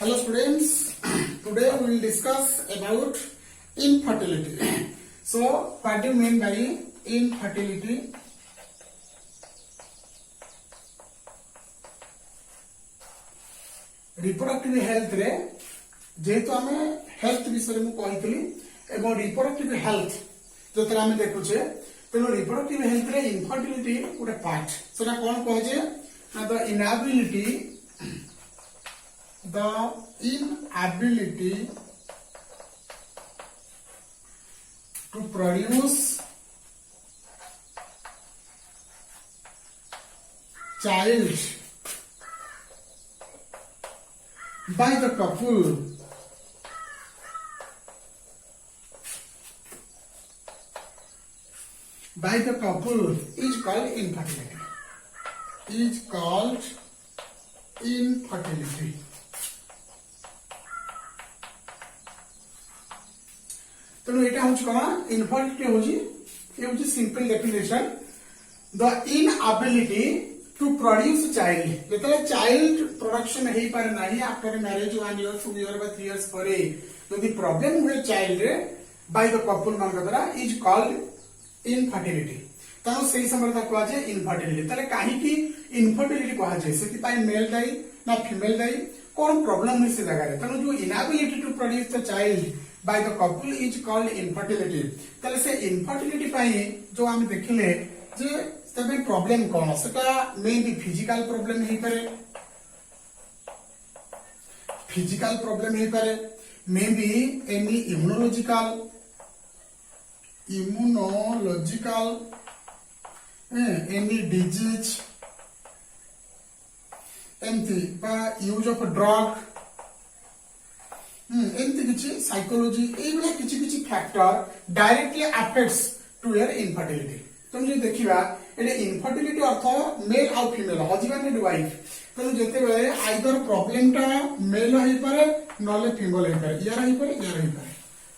Hello students, today we will discuss about infertility. So what do you mean by infertility? Reproductive health रे जेहेतु आमे health विषय में कही एवं रिप्रोडक्टिव हेल्थ जो आम देखुचे तेणु रिप्रोडक्टिव हेल्थ रे इनफर्टिलिटी गोटे पार्ट सेटा कौन कहे ना the inability to produce child by the couple is called infertility. तेणु यहाँ हूँ कौन इनफर्टिलिटी हूँ simple definition the inability to produce child जो चाइल्ड प्रोडक्शन हो पारे ना after marriage 1 year 2 year 3 years पर यदि प्रॉब्लम हुए चाइल्ड बाय द कपल मान द्वारा इज कॉल्ड इनफर्टिलिटी तेणु से समय कहुए इनफर्टिलिटी कहीं इनफर्टिलिटी कहुए से मेल दायी ना फीमेल दायी कौन प्रॉब्लम हुई से जगह तेणु जो inability to produce the child by the couple is called infertility तले से infertility पाई जो आम देखिले जे तबे प्रॉब्लम कौन सेटा मे बी फिजिकल प्रॉब्लम हे पारे may be any immunological any disease एमती बा यूज ऑफ ड्रग एमती किसी साइकोलॉजी ये किसी factor directly affects to your infertility तुम जो देखा ये इनफर्टिलिटी अर्थ मेल आउ फीमेल हजबैंड एंड वाइफ तेणु जिते बड़े आइदर प्रॉब्लम टा मेल हो पारे नले फीमेल हो पारे यार हो पारे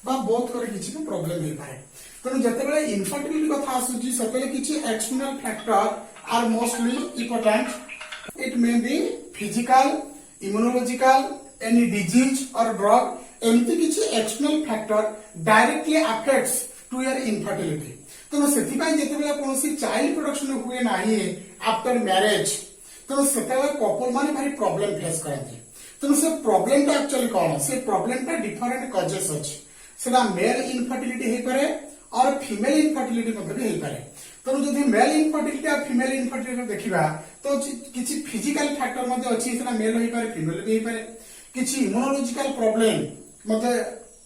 बा बोथ करे किसी भी प्रॉब्लम हो पारे तेणु जिते बड़े इनफर्टिलिटी कथा आसुची सतले किसी external factor are mostly important it may be physical immunological any disease और ड्रग एमती किसी external factor directly affects to your infertility तेणु से कौन चाइल्ड प्रोडक्शन हुए ना आफ्टर मैरिज तेणु से कपल माने भारी प्रॉब्लम फेस करते तेणु से प्रॉब्लम टा एक्चुअली कौन से प्रॉब्लम टा डिफरेंट कजेस अच्छे सेटा मेल इनफर्टिलिटी हो पारे और फीमेल इनफर्टिलिटी भी हो पारे तेणु जब मेल इनफर्टिलिटी और फीमेल इनफर्टिलिटी देखा तो किसी फिजिकल फैक्टर अच्छी मेल हो पारे फीमेल भी हो पारे किसी इम्यूनोलॉजिकल प्रॉब्लम मते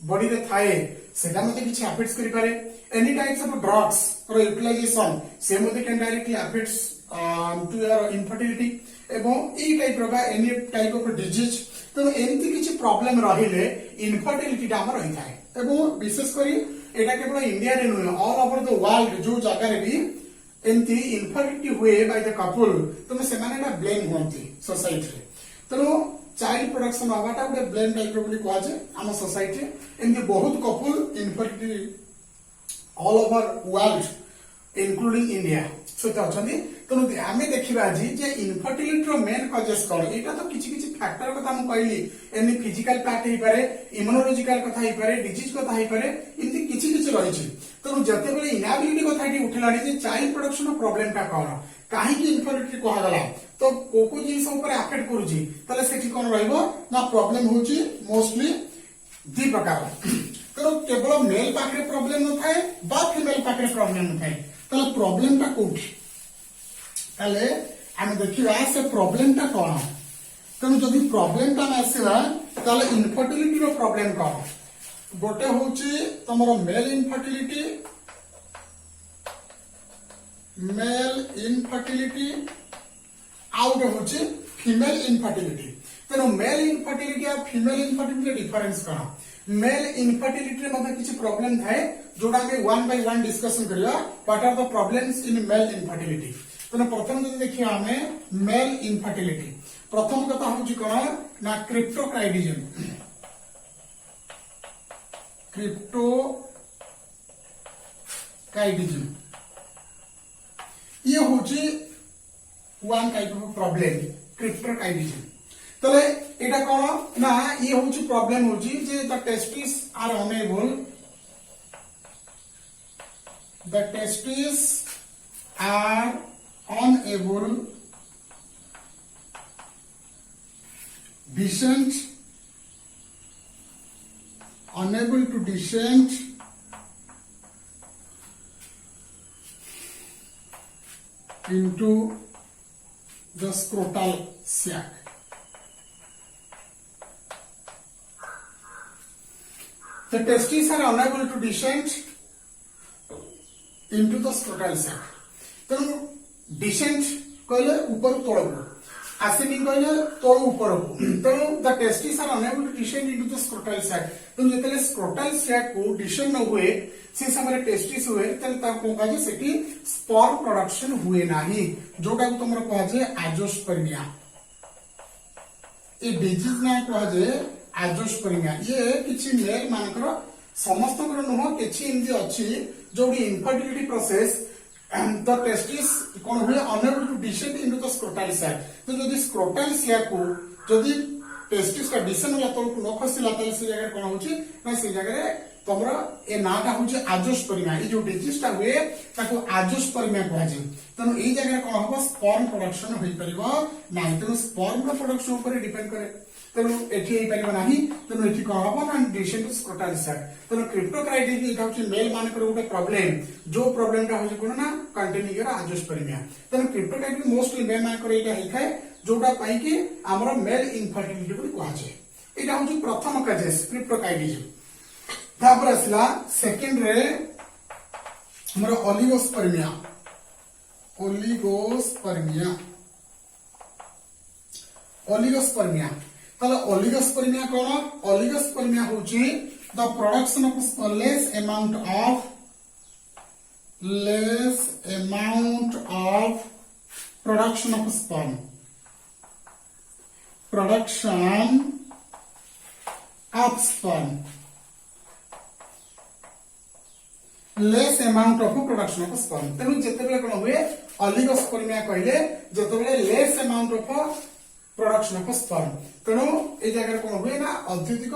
बॉडी रे थाए सेटा मते किछि अफेक्ट्स करि पारे एनी टाइप्स ऑफ ड्रग्स और यूटिलाइजेशन से मते can directly affects to your infertility एवं ई टाइप रो एनी टाइप ऑफ डिजीज तो एमती किछि प्रॉब्लम रहिले इनफर्टिलिटी टा हमर रही थाए एवं विशेष करी एटा केवल इंडिया रे नुय ऑल ओवर द वर्ल्ड जो जगह रे भी एमती इनफर्टिलिटी हुए बाय द कपल तो से माने ना ब्लेम होंती सोसाइटी रे तो चाइल्ड प्रोडक्शन हवाटा गोटे ब्लेम टाइप कहुए आम सोसाइटी एमती बहुत couple infertility all over world including India सहित अच्छा तेणु आम देखा आज इनफर्टिलिटी मेन कजेस कौन यहाँ तो किसी फैक्टर कथा मुझे कहली एमनी फिजिकल पार्ट हो पारे इम्यूनोलॉजिकल कथा हो पारे डिजीज कथा हो पारे एमती किसी रही तेणु जिते बड़े इनएबिलिटी कथा उठिला चाइल्ड प्रोडक्शन प्रॉब्लम टा कौन कहीं इनफर्टिलिटी कहगला तो को जिन अफेक्ट करुच्ची कौन ना प्रॉब्लम होची मोस्टली दी प्रकार तेणु केवल मेल पाखे प्रॉब्लम न थाए बा फीमेल पाखे प्रॉब्लम न थाए प्रॉब्लम टा कोठी आम देखा से प्रॉब्लम टा कौन तेणु जदि प्रॉब्लम टा आसला इनफर्टिलिटी रो प्रॉब्लम कौन गोटे होची तमरो मेल इनफर्टिलिटी आउट होची फीमेल इनफर्टिलिटी तेणु मेल इनफर्टिलिटी और फीमेल इनफर्टिलिटी डिफरेंस कौन मेल इनफर्टिलिटी में किसी प्रॉब्लम थाए जोटा हम 1 by 1 डिस्कशन करिया what are the problems in male infertility तेणु प्रथम जब देखिए आम मेल इनफर्टिलिटी प्रथम कथा हूँ कौन ना क्रिप्टोकाइडिज्म ये हूँ one type of problem cryptorchidism तले एटा कोन ना ये होची प्रॉब्लम होची जे the testis are unable unable to descend into the scrotal sac. The testes are unable to descend into the scrotal sac. तेणु descend कहले ऊपर तळକୁ ascending कहले तळ ऊपर को तेणु the testes are unable to descend into the scrotal sac. तेणु जेतले scrotal sac को descend न हुए से समय testis हुए तले ता को काजे सेठी sperm production हुए नाही जोटा को तमरो कहजे azoospermia. ए डिजीज ना कहजे azoospermia. ये किछि मेल मानकर समस्त कर नुह किछि इनदी अछि जोडी infertility process and the testis कोन हुए unable to descend into the scrotal sac. तो जदि scrotal sac को जदि testis का descend होला तो न खसिला त से जगह कोन होची ना से जगह तमरा ए नाटा होची azoospermia. ए जो डिजीज ता हुए ताको azoospermia कहजे. तनो ए जगह कोन हो sperm production होई परिबो नाही. तनो sperm production ऊपर डिपेंड करे. तेणु एठी एई परिबो नाही. तेणु एठी कोन हो ना डिसेंड टू स्क्रोटल सैक. तेणु क्रिप्टोकाइटिस इटा होची मेल मानकर उटे प्रॉब्लम जो प्रॉब्लम ता होची कोन ना कंटिन्यूअर azoospermia. तेणु क्रिप्टोकाइटिस मोस्टली मेल मानकर एटा हिखाय जोटा पाई कि हमर मेल इनफर्टिलिटी को कहजे. एटा होची प्रथम केसेस क्रिप्टोकाइटिस. तापर असला सेकंड रे हमर ओलिगोस्पर्मिया. ताले ओलिगोस्पर्मिया कोन ओलिगोस्पर्मिया होची the production of less amount of production of sperm less amount of production of sperm. तेनु जेतेबेले कोन हुए ओलिगोस्पर्मिया कहले जेतेबेले less amount of production of sperm. तेणु ए जगह कोन हुए ना अत्यधिक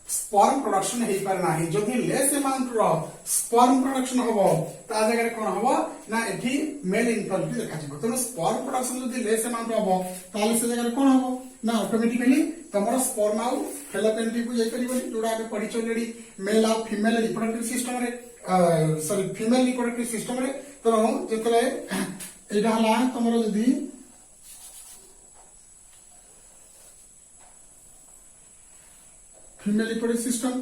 स्पर्म प्रोडक्शन हेई पार नाही. जदि लेस अमाउंट रो स्पर्म प्रोडक्शन होबो ता जगह कोन होबो ना एठी मेल इनफर्टिलिटी देखा जिवो. तेणु स्पर्म प्रोडक्शन जदि लेस अमाउंट होबो ताले से जगह कोन होबो ना ऑटोमेटिकली तमरो स्पर्म आउ फेलोपियन टिप जाई परिबो जोडा आगे पढि चलेडी मेल आ फीमेल रिप्रोडक्टिव सिस्टम रे फीमेल रिप्रोडक्टिव सिस्टम रे. तेणु जेतले एटा हला तमरो जदि फीमेल रिप्रोडक्टिव सिस्टम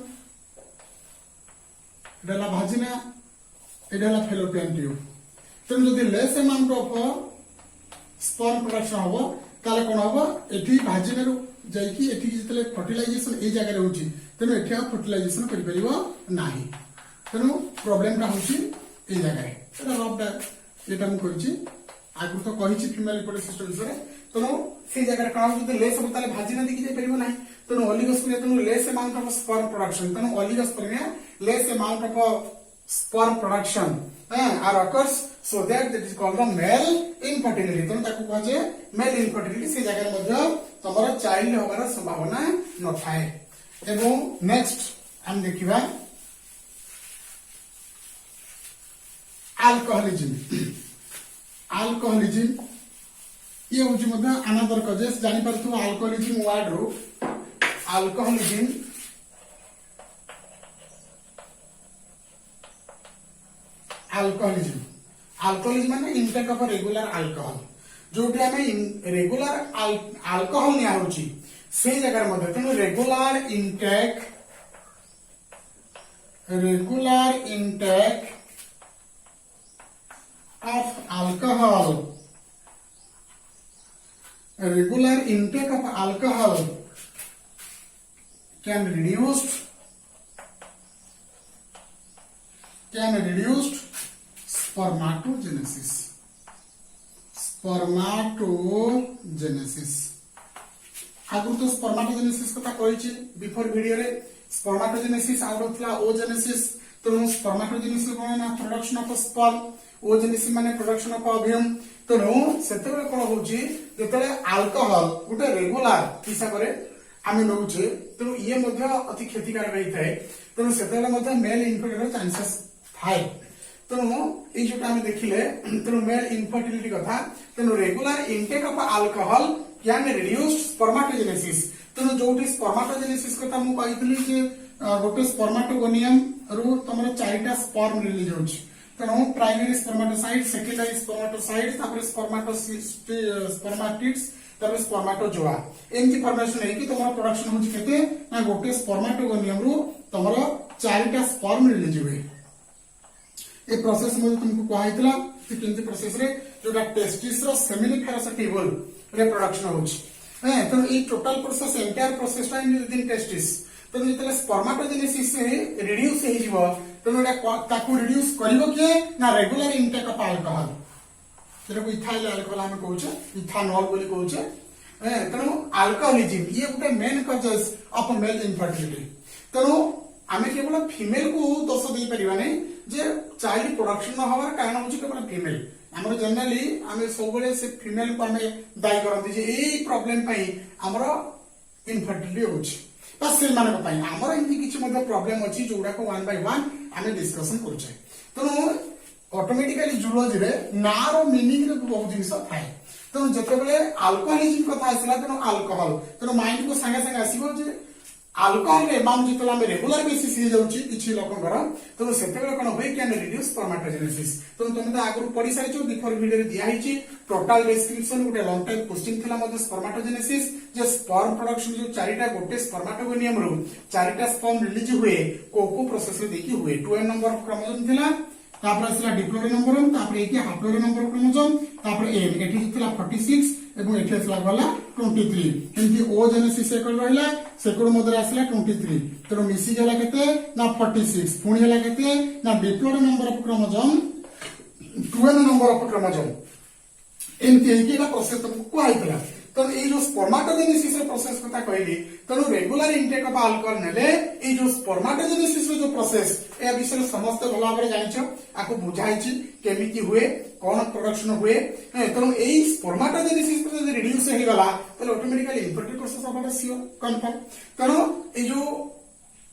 एडाला भाजिना एडाला फेलोपियन ट्यूब. तेणु जदि less amount of sperm production होबो ताले कोन होबो एठी भाजिना रु जाईकी एठी जेतले फर्टिलाइजेशन ए जगह रे होची. तेणु एठी फर्टिलाइजेशन करि परिबो नाही. तेणु प्रॉब्लम ता होची ए जगह रे. एटा रबडा एटा हम कहिची आगु तो कहिची फीमेल रिप्रोडक्टिव सिस्टम बिषय. तेणु से जगह कोन जदि लेस होबो ताले भाजिना दिखि जाई परिबो नाही. तेणु ओलिगोस्पर्मिया तेणु less amount of sperm production. तेणु oligospermia less amount of sperm production are occurs so that is called the male infertility. तेणु ताकू कहजे मेल इनफर्टिलिटी. से जगह मध्ये तमरा चाइल्ड होबार संभावना न थाए. एवं नेक्स्ट हम देखिबा अल्कोहलिज्म. ये होची मध्ये अनदर कजेस जानि परथु अल्कोहलिज्म वर्ड रो अल्कोहलिज्म माने इंटेक ऑफ रेगुलर अल्कोहल. जोटी हमें रेगुलर अल्कोहल निया होची से जगह मध्ये. तेणु regular intake of alcohol can reduce spermatogenesis. आगु तो स्पर्माटोजेनेसिस कथा कहिछि बिफोर वीडियो रे. स्पर्माटोजेनेसिस आउट ऑफ ओजेनेसिस. तेणु स्पर्माटोजेनेसिस कोन ना प्रोडक्शन ऑफ स्पर्म. ओजेनेसिस माने प्रोडक्शन ऑफ ओव्यूम. तेणु से कौन होची जेतले अल्कोहल गोटे रेगुलर हिसाब रे आमे नउचे तेणु ये मध्य अति क्षतिकारक होइथाय तेणु सेतेले मध्य मेल इनफर्टिलिटी चांसेस थाए तेणु ये जो आमे देखिले तेणु मेल इनफर्टिलिटी कथा तेणु regular intake of alcohol can reduce spermatogenesis तेणु जोटी स्पर्माटोजेनेसिस कथा मु कहितली जे गोटे स्पर्माटोगोनियम रु तमर चारिटा स्पर्म रिलीज होची तेणु प्राइमरी स्पर्माटोसाइट सेकेंडरी स्पर्माटोसाइट तापर स्पर्माटिड्स तापर स्पर्माटोजोआ एमती फॉर्मेशन है कि तमर प्रोडक्शन होची केते ना गोटे स्पर्माटोगोनियम रु तमर चारिटा स्पर्म रिलीज हुए ए प्रोसेस मध्ये तुमको कहैतला कि केमती प्रोसेस रे जोटा टेस्टिस रो सेमिनिफेरस ट्यूबल रे प्रोडक्शन होची तो ये टोटल प्रोसेस एंटायर प्रोसेस टा इन टेस्टिस तो जेतले स्पर्माटोजेनेसिस से रिड्यूस हे जिवो तो एटा ताकू रिड्यूस करिवो के ना रेगुलर इनटेक ऑफ अल्कोहल जेटा को इथाइल अल्कोहल हम कहूचे इथानॉल बोली कहूचे तेणु अल्कोहलिज्म ये गोटे main causes of male infertility तेणु आमे केवल फीमेल को दोष दे परिबा नै जे चाइल्ड प्रोडक्शन न होवार कारण होची केवल फीमेल हमर जनरली आमे सबले से फीमेल को आमे दायी करंती जे एई प्रॉब्लम पई हमर इनफर्टिलिटी होची बस से मानक पई हमर एंती किछ मध्ये प्रॉब्लम अछि जोडा को वन बाय वन आमे डिस्कशन करछे तेणु ऑटोमेटिकली जूलॉजी रे नारो मीनिंग रे बहुत जिनिस थाए तेणु जतेबेले अल्कोहलिज्म कथा आसिला तेणु अल्कोहल तेणु माइंड को संगे संगे आसीबो जे अल्कोहल रे माम जितला हम रेगुलर बेसिस हे जाउची किछि लोकंकर तेणु सेतेबेले कोन होय कैन रिड्यूस स्पर्माटोजेनेसिस तेणु तुम तो आगु पढि सारिछो बिफोर वीडियो रे दिया हिची टोटल डिस्क्रिप्शन गोटे लॉन्ग टाइम क्वेश्चन थिला मध्ये स्पर्माटोजेनेसिस जे स्पर्म प्रोडक्शन जो चारिटा गोटे स्पर्माटोगोनियम रो चारिटा स्पर्म रिलीज हुए को प्रोसेस रे देखि हुए 2n नंबर ऑफ क्रोमोसोम थिला तापर असला डिप्लोरे नंबर तापर एकी हाप्लोरे नंबर क्रोमोसोम तापर एन एठी थिला 46 एवं एठी असला गला 23 एंती ओ जेनेसिस एकल रहला सेकड मधरे असला 23 तेरो मिसी गला केते ना 46 पुणी हला केते ना डिप्लोरे number of chromosome 2n number of chromosome एंती एकीला प्रोसेस तुमको आइतला तो ये जो स्पर्माटोजेनेसिस प्रोसेस कथा कहली तेणु रेगुलर इनटेक ऑफ अल्कोहल नेले ये जो स्पर्माटोजेनेसिस जो प्रोसेस ए विषय समस्त भल भाव जानिछ आको बुझाइछि केमिति हुए कोन प्रोडक्शन हुए तेणु एई स्पर्माटोजेनेसिस जदि रिड्यूस हे गला तो ऑटोमेटिकली इनफर्टिलिटी प्रोसेस होबा सियोर कंफर्म तेणु ए जो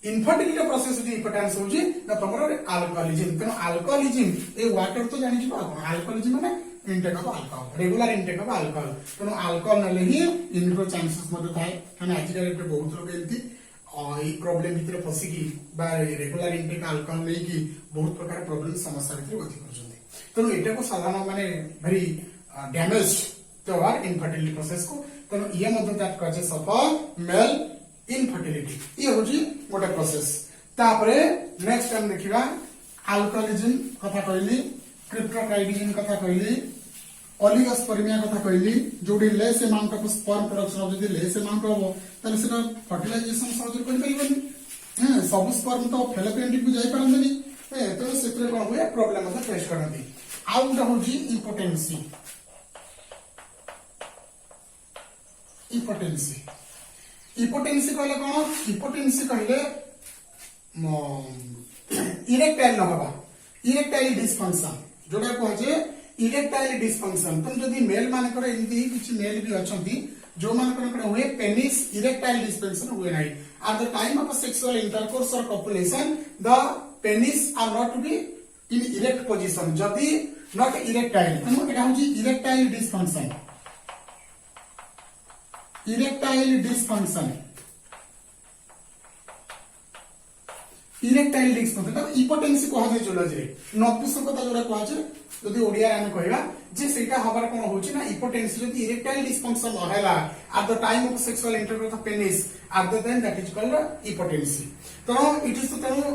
इनफर्टिलिटी प्रोसेस जो इंपोर्टेंस होजी ना तमरो अल्कोहलिज्म तेणु अल्कोहलिज्म ए वाटर तो जानिछ अल्कोहलिज्म माने intake of alcohol regular intake of alcohol तेणु अल्कोहल नेले ही इनरो चांसेस मध्ये थाए माने आज के बहुत लोग एंती ई प्रॉब्लम भितर फसिकी बा रेगुलर इनटेक अल्कोहल नै की बहुत प्रकार प्रॉब्लम समस्या भितर गति करछन्ते तेणु एटा को साधारण माने वेरी डैमेज तो आर इनफर्टिलिटी प्रोसेस को तेणु ये मध्ये that causes of male infertility ये होजी गोटे प्रोसेस तापरे नेक्स्ट हम देखिबा अल्कोहलिज्म कथा कहली क्रिप्टोकाइडिज्म कथा कहली ओलिगोस्पर्मिया कथा कहली जोडी less amount of sperm production of जदी लेस अमाउंट हो तले सेटा फर्टिलाइजेशन सहज कर परिबनी सब स्पर्म तो फेलोपियन को जाई परंतनी तो सेतरे कोन होय प्रॉब्लम मत फेस करंती आउ द होजी इंपोटेंसी कहले कोन इंपोटेंसी कहले इरेक्टाइल न होबा इरेक्टाइल डिसफंक्शन जोटा कहे इरेक्टाइल डिसफंक्शन तुम जदि मेल मानकर एमती किछि मेल भी अछंती जो मानकर हुए पेनिस इरेक्टाइल डिसफंक्शन हुए नाही at the time of sexual intercourse और copulation the penis are not to be in erect position जदि नॉट इरेक्टाइल तनो एटा होची इरेक्टाइल डिसफंक्शन इरेक्टाइल डिसफंक्शन तो इंपोटेंसी कहा जाय जूलॉजी रे नपुंसकता जोरा कहा जाय जदि ओडिया हम कहबा जे सेटा हबार कोन होची ना इंपोटेंसी जदि इरेक्टाइल डिसफंक्शन रहला at the time of sexual intercourse of penis at the time that is called impotency तो इट इज तो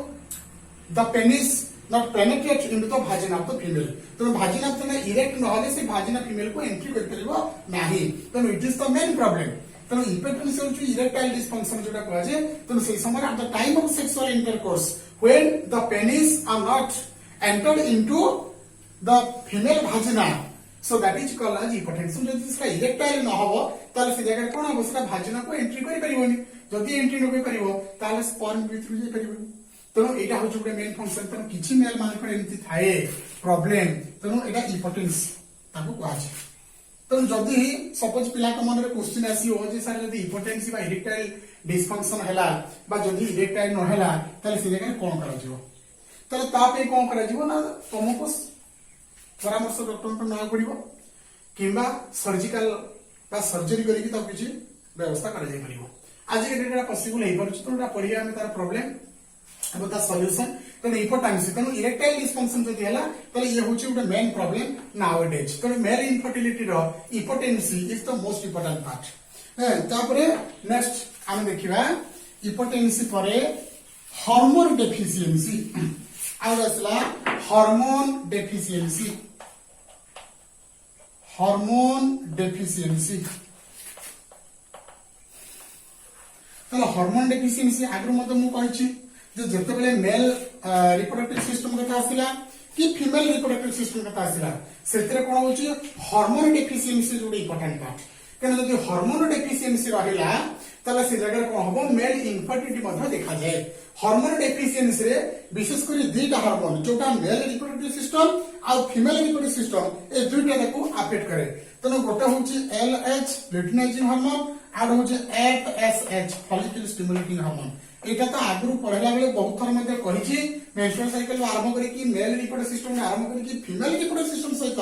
the penis not penetrate into the vagina of the female तो भाजिना तो erect न होले से भाजिना female को entry कर परिबो नाही तो it is the main problem तो इंपोटेंसी होची इरेक्टाइल डिसफंक्शन जोटा कहा जाय तो से समय at the time of sexual intercourse when the penis are not entered into the female vagina so that is called as impotency जदि इसका इरेक्टाइल न होबो ताले से जगह कोन होबो सेटा भाजिना को एंट्री करि परिबोनी जदि एंट्री न करिवो ताले स्पर्म भीतर जे परिबोनी तो एटा होची गुडे मेन फंक्शन तो किछि मेल मान पर एंती थाए प्रॉब्लम तो एटा इंपोर्टेंस ताको कुआजे। तो जदि सपोज पिला को मन रे क्वेश्चन आसीओ जे सर जदि इम्पोर्टेंसी बा इरेक्टाइल डिसफंक्शन हैला बा जदि इरेक्टाइल न हैला तले से जगह कोन करा जिवो तले ता पे कोन करा जिवो ना तुमको परामर्श डॉक्टर को ना पड़िबो किंबा सर्जिकल बा सर्जरी करी ता किछि व्यवस्था करा जाय परिबो। आज के डेटा पॉसिबल हे परछ तो पढ़िया में तार प्रॉब्लम अब ता सॉल्यूशन तो इंपोर्टेंस तो इरेक्टाइल डिसफंक्शन जदि हैला तो ये होची उडे मेन प्रॉब्लम नाउडेज तो मेल इनफर्टिलिटी रो impotency is the most important part. तापरे नेक्स्ट हम देखिबा इंपोर्टेंसी परे हार्मोन डेफिशिएंसी आउ असला हार्मोन डेफिशिएंसी तो हार्मोन डेफिशिएंसी आगु मत मु कहिछि जे जतेबेले मेल रिप्रोडक्टिव सिस्टम कथा आसिला कि फीमेल रिप्रोडक्टिव सिस्टम कथा आसिला सेतरे कोन होछि हार्मोन डेफिशिएंसी जोडी इंपोर्टेंट पार्ट केन जदि हार्मोन डेफिशिएंसी रहिला तले से जगह कोन होबो मेल इनफर्टिलिटी मध्ये देखा जाय। हार्मोन डेफिशिएंसी रे विशेष करी दुईटा हार्मोन जोटा मेल रिप्रोडक्टिव सिस्टम आ फीमेल रिप्रोडक्टिव सिस्टम ए दुईटा को अफेक्ट करे तनो गोटे होछि एलएच लुटिनाइजिंग हार्मोन आ होछि एफएसएच फॉलिकल स्टिमुलेटिंग हार्मोन। एटा तो आगु पढ़ला बेले बहुत थर मध्ये कहिछि मेंस्ट्रुअल साइकिल आरंभ करी कि मेल रिप्रोडक्टिव सिस्टम आरंभ करी कि फीमेल रिप्रोडक्टिव सिस्टम सहित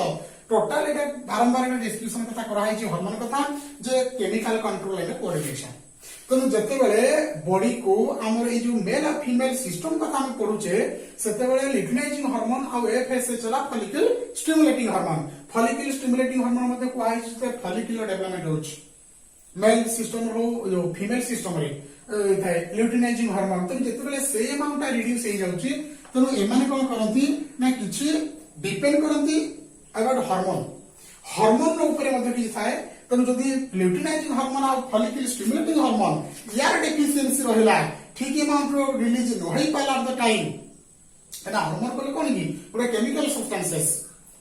टोटल एटा बारंबार डिस्कशन कथा करा है हार्मोन कथा जे केमिकल कंट्रोल एटा कोऑर्डिनेशन तेणु जते बेले बॉडी को हमर ए जो मेल और फीमेल सिस्टम कथा हम पढुचे सेते बेले लुटिनाइजिंग हार्मोन और एफएसएच ला फॉलिकल स्टिमुलेटिंग हार्मोन मध्ये को आइ जे फॉलिकुलर डेवलपमेंट होछि मेल सिस्टम रो जो फीमेल सिस्टम रे थाए लुटिनाइजिंग हार्मोन तो जते बेले से अमाउंट रिड्यूस हे जाउछि तेणु एमाने कोन करंती ना किछि डिपेंड करंती अबाउट हार्मोन रो ऊपर मध्ये किछि थाए तेणु जदि लुटिनाइजिंग हार्मोन और फॉलिकल स्टिमुलेटिंग हार्मोन यार डेफिशिएंसी रहिला ठीक अमाउंट रो रिलीज न होई पाला एट द टाइम एना हार्मोन कोले कोन की पूरा chemical substances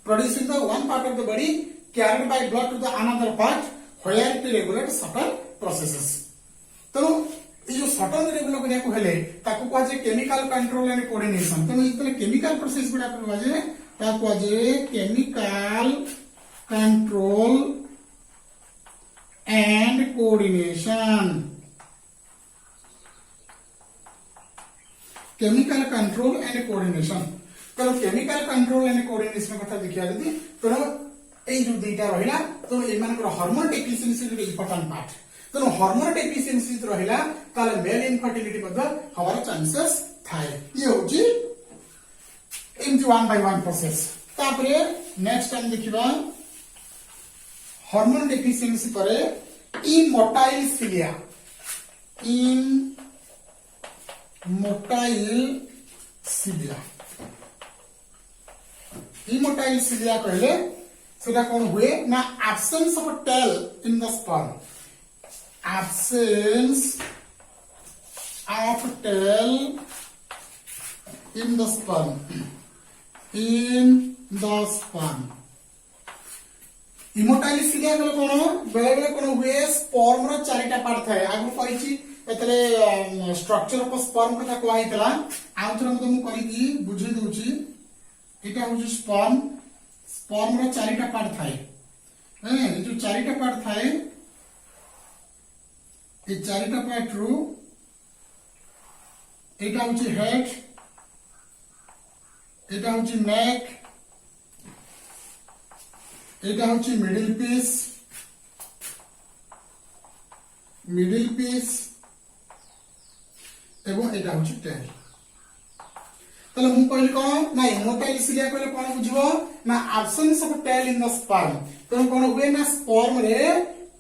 produce in the one part of the body carried by blood to the another part where to regulate certain processes। तेणु ये जो सर्टन रेगुलेट करिया को हेले ताको को जे केमिकल कंट्रोल एंड कोऑर्डिनेशन तेणु इतने केमिकल प्रोसेस गुडा को जे ताको जे केमिकल कंट्रोल एंड कोऑर्डिनेशन तेणु केमिकल कंट्रोल एंड कोऑर्डिनेशन कथा देखिया जदी तेणु এই যে দুইটা রহিলা তো এই মানকৰ হারমোন ডেফিসিয়েন্সি ৰ ইম্পৰ্টেন্ট পার্ট তো হারমোন ডেফিসিয়েন্সি রহিলা তালে মেল ইনফার্টিলিটি मध्ये হওয়ার চান্সেস থাই ই হউজি এমজি 1 বাই 1 প্রসেস। তারপরে নেক্সট টাইম দেখিবা হারমোন ডেফিসিয়েন্সি পরে ইমোটাইল সিলিয়া कहले सेटा कौन हुए ना absence of a tail in the sperm immotile cilia गले कोन बेले बेले कोन हुए स्पर्म रो चारिटा पार्ट थाए आगु कहिछि एतले स्ट्रक्चर ऑफ स्पर्म कथा कहैतला आउथर मते मु करि की बुझै दोछि एटा होछि स्पर्म रो चारिटा पार्ट थाए ए जो चारिटा पार्ट थाए ए चारिटा पार्ट रो एटा होछि हेड एटा होछि नेक एटा होछि मिडिल पीस एवं एटा होछि टेल। तले मु कहली कोन ना इमोटाइल सिलिया कहले कोन बुझिबो ना absence of tail in the sperm तो कोन हुए ना स्पर्म रे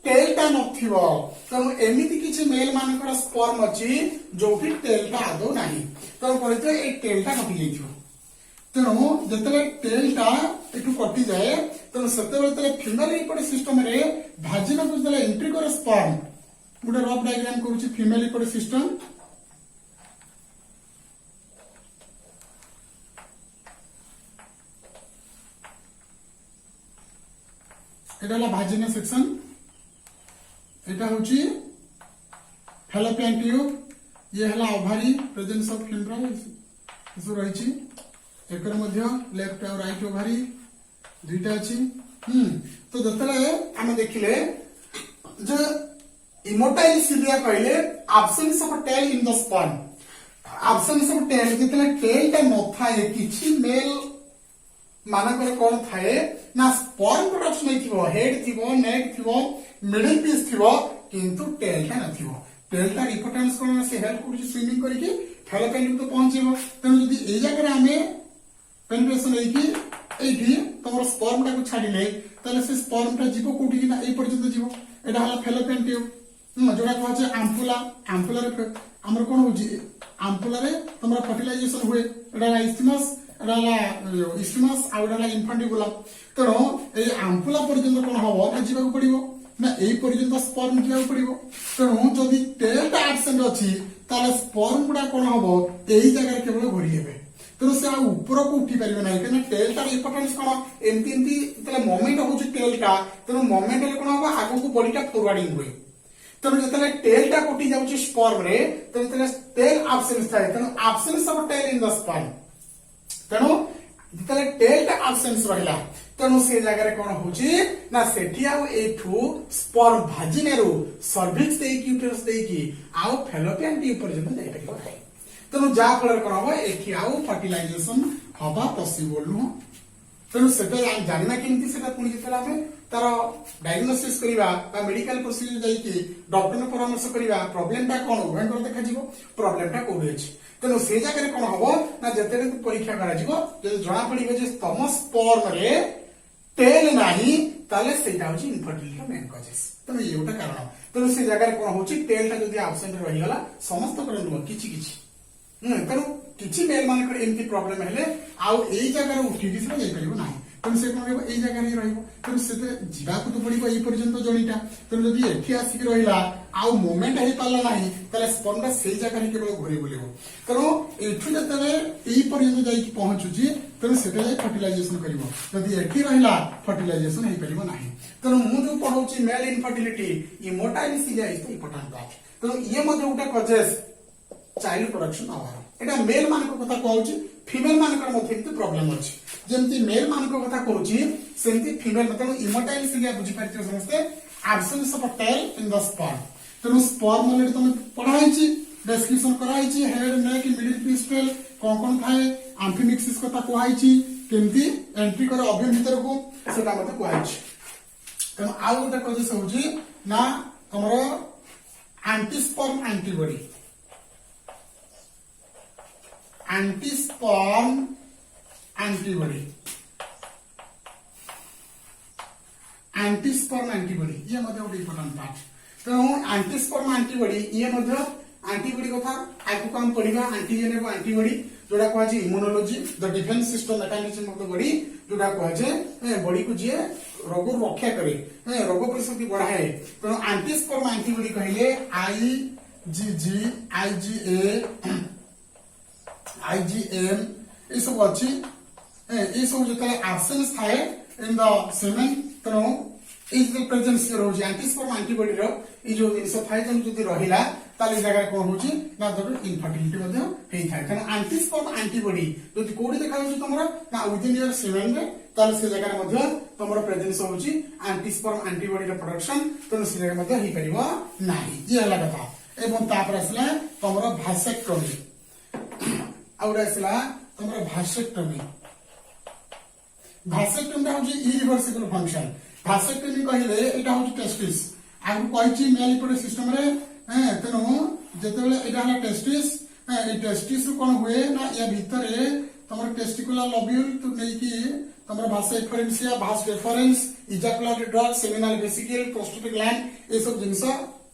टेल ता नथिबो तो एमिति किछि मेल मानकर स्पर्म अछि जोठी टेल ता आदो नाही तो कहते ए टेल ता कटि जइथिबो तेणु जतले टेल ता एटु कटि जाए तो सतेबेले तले फीमेल रिप्रोडक्टिव सिस्टम रे भाजिना को जले एंट्री करे स्पर्म गुटे रफ डायग्राम करूछि फीमेल रिप्रोडक्टिव सिस्टम एटा ला भाजिना सेक्शन एटा होछि फैलोपियन ट्यूब ये हला ओभारी प्रेजेंस ऑफ फिम्ब्राइस इसो रहिछि एकर मध्य लेफ्ट और राइट ओभारी दुईटा अछि तो जतले आम देखिले जो इमोटाइल सिलिया कहले absence of tail in the sperm, absence of tail जतले टेल टा न थाए किछि मेल मानकर कोन थाए ना स्पर्म प्रोडक्शन नै थिबो, हेड थिबो, नेक थिबो, मिडिल पीस थिबो, किंतु टेल टा नथिबो। टेल टा इंपोर्टेंस कोन से हेल्प कुछ स्विमिंग करके फेलोपियन तो पहुंचेबो। तनो जदी ए जगह आमे पेनिट्रेशन होइकी एठी तमर स्पर्म टा को छाडिले ताले से स्पर्म टा जीवो कोठी कि ना ए पर्यंत जीवो, एटा हला फेलोपियन ट्यूब। जोड़ा कह आम्पुला, आम्पुला रे हमर कोन होजी, आम्पुला रे तमरा फर्टिलाइजेशन हुए, एटा इस्थिमस, एटा इस्थिमस आ एटा इन्फांटिबुलम। तनो ए आम्पुला पर्यंत कोन हबो ना जीवा को पड़िबो ना ए पर्यंत स्पर्म जीवा को पड़िबो। तनो जदी टेल टा एब्सेंट अछि ताले स्पर्म गुडा कोन हबो एई जगह केवल घोरी हेबे। तो से ऊपर को उठी पारे ना कहीं टेल टार इंपोर्टेंस कौन एमती एमती तले मोमेंट होची टेल टा तेनो मोमेंट ले कोन होबा आगो को बॉडी टा फॉरवर्डिंग हुए। तेनो जतले टेल टा कोटी जाउची स्पर्म रे तेनो तले टेल एब्सेंस थाए, तेनो absence of tail in the sperm. तेनो जतले टेल टा एब्सेंस रहिला तेनो से जगह रे कोन होची ना सेठी आउ एठू स्पर्म भाजिनेरो सर्विक्स देई की यूटेरस देई की आउ फेलोपियन ट्यूब पर्यंत जाई परिबो है। तेणु जहाँ फल कौन हम ये आउ फर्टिलाइजेशन हवा पॉसिबल नुह। तेणु से जानना केमती से पुणी जिते तार डायग्नोसिस करवा मेडिकल प्रोसीजर जाइए डॉक्टर परामर्श करवा प्रोब्लेम टा कौन उभय देखा प्रोब्लेम टा कौन अच्छी। तेणु से जगह कौन हम ना जिते परीक्षा कर जना पड़े तम स्पर्म रे टेल नाही ताले सेटा होची इनफर्टिलिटी मेन कजेस। तेणु ये गोटे कारण। तेणु से जगह कौन होची टेल टा जदी एब्सेंट रहीगला समस्त कर नुह किछि किछि तेणु किछि मेल मानकर एमती प्रॉब्लम हेले आउ एई जगह रे उठी दिसरा जाई परिबो नाही। तेणु से कोन एई जगह रे रहइबो। तेणु से जिबाकु तो पड़िबो एई पर्यंत जणीटा। तेणु जदी एठी आसी के रहिला आउ मोमेंट हेई पाला नाही ताले स्पर्म टा सेई जगह रे केवल घोरी बोलिबो। तेणु एठु जतले एई पर्यंत जाई कि पहुंचुची तेणु सेटा जाई फर्टिलाइजेशन करिवो। जदी एठी रहिला फर्टिलाइजेशन हेई परिबो नाही। तेणु मु जो पढौची male infertility immotile cilia is the important that. तेणु ये मध्ये उटा कजेस चाइल्ड प्रोडक्शन अभाव। एटा मेल मान कथा कहूची, फीमेल मानकर मध्ये तो प्रॉब्लम अछि। जेमती मेल मान कथा कहूची सेमती फीमेल मतलब इमोटाइल सिलिया बुझी पारियो समस्ते absence of tail in the sperm. तेनु स्पर्म ऑलरेडी तुम पढाइची डिस्क्रिप्शन कराइची head neck middle piece tail कोन थाए एम्फिमिक्सिस कथा कहैची केमती एंट्री कर अभ्यन भीतर को सेटा मते कहैची। तेनु आ गोटे कजेस होची ना हमरो antisperm antibody, antisperm antibody, antisperm antibody ये मध्ये गोटे इंपोर्टेंट पार्ट। तो एंटीस्पर्म एंटीबॉडी ये मध्ये एंटीबॉडी कथा आगु काम पढिबा एंटीजन एवं एंटीबॉडी जोडा कहै छै immunology the defence system mechanism of the body जोडा कहै छै बॉडी को जे रोग रक्षा करे रोग प्रतिशक्ति बढ़ाए। तो एंटीस्पर्म एंटीबॉडी कहले आईजीजी आईजीए आईजीएम ये सब अच्छी ये सब जो एब्सेंस थाए इन द सेमेन तेणु इज द प्रेजेंस रोज एंटीस्पर्म एंटीबॉडी रो ई जो जिंस थाए जदी रहिला ताले जगह कोन होची ना जब इनफर्टिलिटी मध्ये हेई थाए। तेणु एंटीस्पर्म एंटीबॉडी जदी कोडी देखा होची तमरा ना विदिन योर सेमेन रे ताले से जगह मध्ये तमरा प्रेजेंस होची एंटीस्पर्म एंटीबॉडी रो प्रोडक्शन तेणु से जगह मध्ये हेई परिबो नाही। ये हला कथा। एवं तापर असला तमरा भासेक्टोमी आउरासला तमरा भासेक्टोमी। भासेक्टोमी होची इरिवर्सिबल फंक्शन। भासेक्टोमी कहले एटा होची टेस्टिस आगु कहची मेल रिप्रोडक्टिव सिस्टम रे तेनो जेतेबेले एटा हला टेस्टिस ए टेस्टिस कोन हुए ना या भितरे तमरा टेस्टिकुलर लोब्यूल तो नै कि तमरा vasa efferentia vas deferens ejaculatory duct seminal vesicle prostate gland ए सब जिंस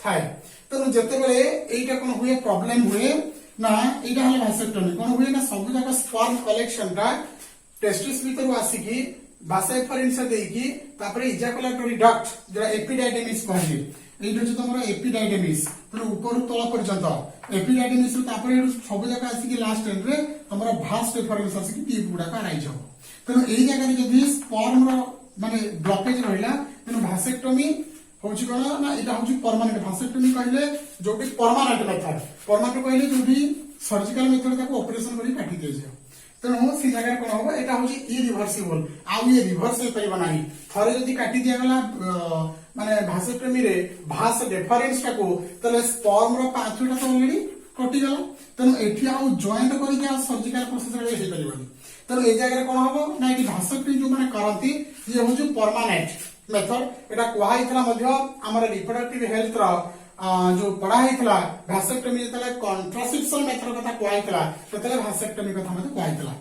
थाए। तेनो जेतेबेले एटा कोन हुए प्रॉब्लम हुए ना एटा हला भासेक्टोमी कोन हुए ना सब जगह स्पर्म कलेक्शन टा टेस्टिस भीतर आसिकी भासा एफरेंसिया देकी तापर इजाकुलेटरी डक्ट जो एपिडाइडेमिस कहले एटा जो तमरा एपिडाइडेमिस तो ऊपर तळ पर्यंत एपिडाइडेमिस तापर सब जगह आसिकी लास्ट एंड रे तमरा भास एफरेंस आसिकी टिप गुडा का राइज हो। तेणु एई जगह जदी स्पर्म रो माने ब्लॉकेज रहिला तेणु भासेक्टोमी होची कोन ना एटा होची परमानेंट। भासेक्टोमी कहले जोटी परमानेंट मेथड, परमानेंट कहले जोटी सर्जिकल मेथड ताको ऑपरेशन करी काटी दे जे। तेणु से जगह कौन हम यहाँ हूँ इरिभर्सिबल आउ ये रिभर्स हो पार ना थे जदि काटी दिगला माने भासेक्टोमी रे भास डिफरेंस टाको तले स्पर्म रो पाथवेटा तो ऑलरेडी कटिगला तेणु एठी आउ जॉइंट करके आ सर्जिकल प्रोसेस रे हे परिबनी तेणु ए जगह कौन हम ना ये भासेक्टोमी जो माने करंती ये हूँ परमानेंट मेथड एटा कुहा हितला मध्ये हमर रिप्रोडक्टिव हेल्थ रो जो पढ़ा हितला भासेक्टोमी जतले कॉन्ट्रासेप्शन मेथड कथा कुहा हितला ततले भासेक्टोमी कथा मध्ये कुहा हितला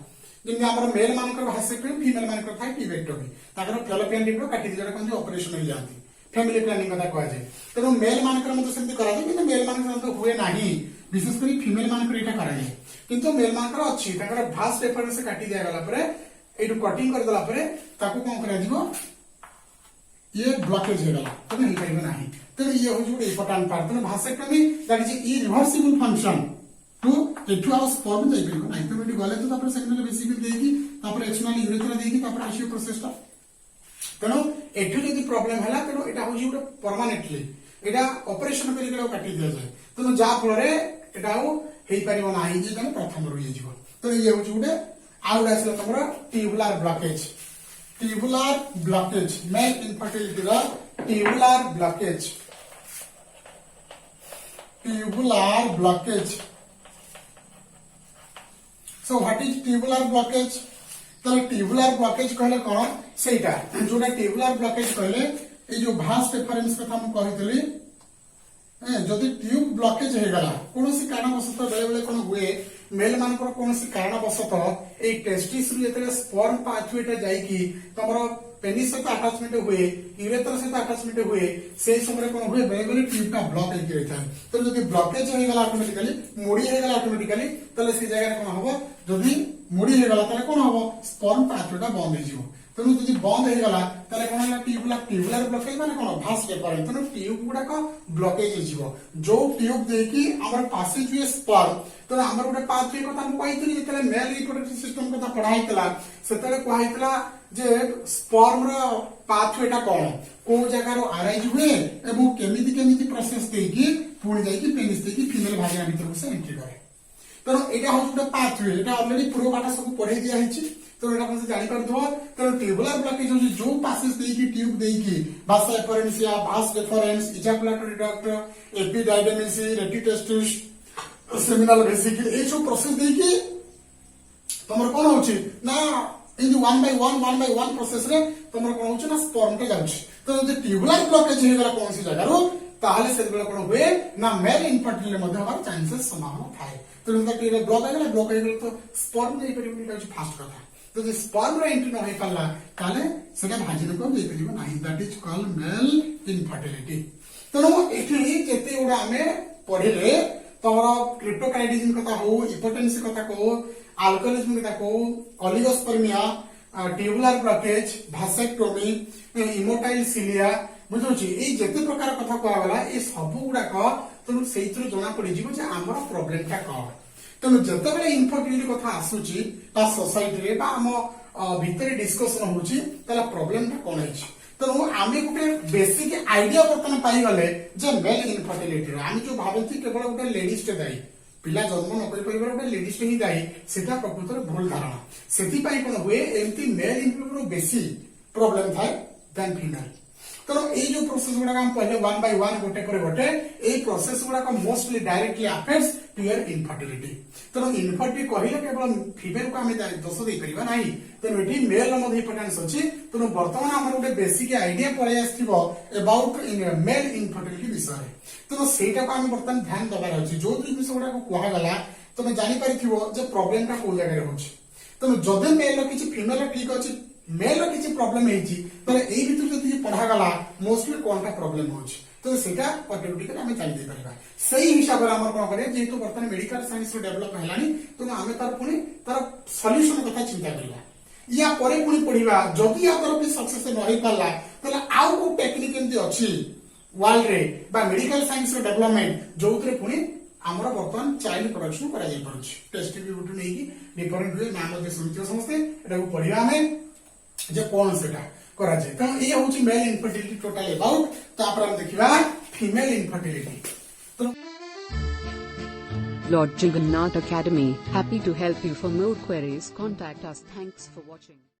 जिन हमर मेल मानकर भासेक्टोमी फीमेल मानकर थाई टिबेक्टोमी ताकर फैलोपियन ट्यूब काटी दिला कोन ऑपरेशन हो जाती फैमिली प्लानिंग कथा कुहा जाय तेणु मेल मानकर मध्ये सेमति करा जाय किंतु मेल मानकर तो हुए नाही विशेष करी फीमेल मानकर एटा करा जाय किंतु मेल मानकर अछि ताकर भास पेपर से काटी दिया गला परे एटु कटिंग कर देला परे ताकू कोन करा दिबो ये ब्लॉकेज हो गला तो नहीं करिबो नाही तो ये हो जो इंपोर्टेंट पार्ट तो vasectomy that is irreversible function to एटु आवर स्पर्म जाय परिबो नाही तो बेटी गले तो तापर सेकेंडरी बेसिकली देकी तापर एक्सटर्नल यूरेथ्रा देकी तापर आसियो प्रोसेसटा तेणु एठु जदि प्रॉब्लम हला तेणु एटा हो जो परमानेंटली एटा ऑपरेशन करी के काटी दिया जाय तेणु जा फल रे एटा हो हेई परिबो नाही जे तने प्रथम रही जीवो तो ये हो जो आउट आसला तमरा ट्यूबुलर ब्लॉकेज मेल इनफर्टिलिटी रा tubular blockage so what is tubular blockage तो ट्यूबुलर ब्लॉकेज कहले कोन सेटा जोटा ट्यूबुलर ब्लॉकेज कहले ए जो भास डिफरेंस कथा हम कहितली जदि ट्यूब ब्लॉकेज हो गला कोनोसी कारणवशतः बेले बेले कोन हुए मेल मानकर कोनोसी कारणवशतः ए टेस्टिस रु जेतले स्पर्म पाथवेटा जाई कि तमरो पेनिस सहित अटैचमेंट हुए यूरेथ्रा सहित अटैचमेंट हुए से समय कोन हुए बेले बेले ट्यूब का ब्लॉक होई रहता है तो जदि ब्लॉकेज हो गला ऑटोमेटिकली मोड़ी हो गला ऑटोमेटिकली तले से जगह कोन हबो जदि मोड़ी हो गला तले कोन हबो स्पर्म पाथवेटा बंद हो जिवो तेणु जदि बंद हो गला तले कोन हला ट्यूबुलर ब्लॉकेज माने कोन भास डिफरेंस तेणु ट्यूब गुडा को ब्लॉकेज हो जिवो जो ट्यूब देकी हमर पासेज हुए स्पर्म तो हमर गोटे पाथवे कथा हम कहितली जेतले मेल रिप्रोडक्टिव सिस्टम कथा पढाइतला सेतले कहितला जे स्पर्म रो पाथवेटा कोन को जगह रो अराइज हुए एवं केमिति प्रोसेस देकी पुणी जाईकी पेनिस देकी फीमेल भागिना भीतर से एंट्री करे तेणु एटा हो गोटे पाथवे एटा ऑलरेडी पूर्व पाठ सब पढाई दिया हिची तो एटा कोन से जानि परथो तेणु ट्यूबुलर ब्लॉकेज हो जो पासेस देकी ट्यूब देकी vas deferentia vas deferens ejaculatory duct epididymis rete testis seminal vesicle ए जो प्रोसेस देकी तमर कोन होची ना इन 1 by 1 प्रोसेस रे तमर कोन होची ना स्पर्म टे जाउची तो जे ट्यूबुलर ब्लॉकेज हे गला कोन सी जगह रो ताहले से बेला कोन हुए ना मेल इनफर्टिलिटी मध्ये हमार चांसेस संभावना थाए तो उनका क्लियर ब्लॉक हो गला तो स्पर्म दे परिबो टा फास्ट कथा तो जे स्पर्म रे एंट्री न होई पल्ला ताले सेटा भाजिन को दे परिबो नाही that is called male infertility तो एठी जेते उडा हमें पढिले तमरा क्रिप्टोकाइनेटिज्म कथा हो हिपोटेंसी कथा को अल्कोहोलिज्म कथा को oligospermia tubular blockage vasectomy immotile cilia बुझुची ए जेते प्रकार कथा कहला गला ए सब गुडा को तनु सेइत्र जणा पड़ी जीवो जे हमर प्रॉब्लम ता को तनु जते बेले इनफर्टिलिटी कथा आसुची ता सोसाइटी रे बा हम भितरे डिस्कशन होची तला प्रॉब्लम ता कोन है तेणु आम गोटे बेसिक आइडिया बर्तमान पाई गले जे मेल इनफर्टिलिटी आम जो भावती केवल गोटे लेडीज टे दायी पिला जन्म न कर परिवार गोटे लेडीज टे ही दायी सेटा प्रकृत भूल धारणा सेति पई कोन हुए एमती मेल इनफर्टिलिटी बेसी प्रॉब्लम थाए देन फीमेल तेणु ये जो प्रोसेस गुडा हम पहले 1 by 1 गोटे पर गोटे ए प्रोसेस गुडा को mostly directly affects to your infertility तेणु इनफर्टिलिटी कहिले केवल फीमेल को हम दोष दे परिबा नाही तेणु एठी मेल मध्ये इंपोर्टेंस अछि तेणु वर्तमान हमर गोटे बेसिक आइडिया पळे आस्थिबो अबाउट मेल इनफर्टिलिटी विषय तेणु सेटा को हम वर्तमान ध्यान दबार अछि जो विषय गुडा को कहा गला तमे जानि परिथिबो जे प्रॉब्लम ता को जगह होछि तेणु जदे मेल किछि फीमेल ठीक अछि मेल किसी प्रॉब्लम होती ताले एई भितर जति पढ़ा गला मोस्टली कोनटा प्रॉब्लम होछि तो सेटा ऑटोमेटिकली हमें जानि दे परबा सही हिसाब रे हमर कोन करे जेतु वर्तमान मेडिकल साइंस रो डेवलप हेलानी तो हमें तार पुनी तार सॉल्यूशन कथा चिंता करबा या परे पुनी पढिबा जदि या तरफ सक्सेस न होई पाला ताले आउ को टेक्निक एंती अछि वर्ल्ड रे बा मेडिकल साइंस रो डेवलपमेंट जोतरे पुनी हमरा वर्तमान चाइल्ड प्रोडक्शन करा जाई परछि टेस्ट ट्यूब नै की डिफरेंट वे नाम मध्ये सुनिथियो समस्ते एटा को पढिबा हमें जे कौन सेटा करा जाय त ये होची मेल इनफर्टिलिटी टोटल अबाउट तापर हम देखिबा फीमेल इनफर्टिलिटी तो Lord Jagannath Academy, happy to help you. For more queries, contact us. Thanks for watching.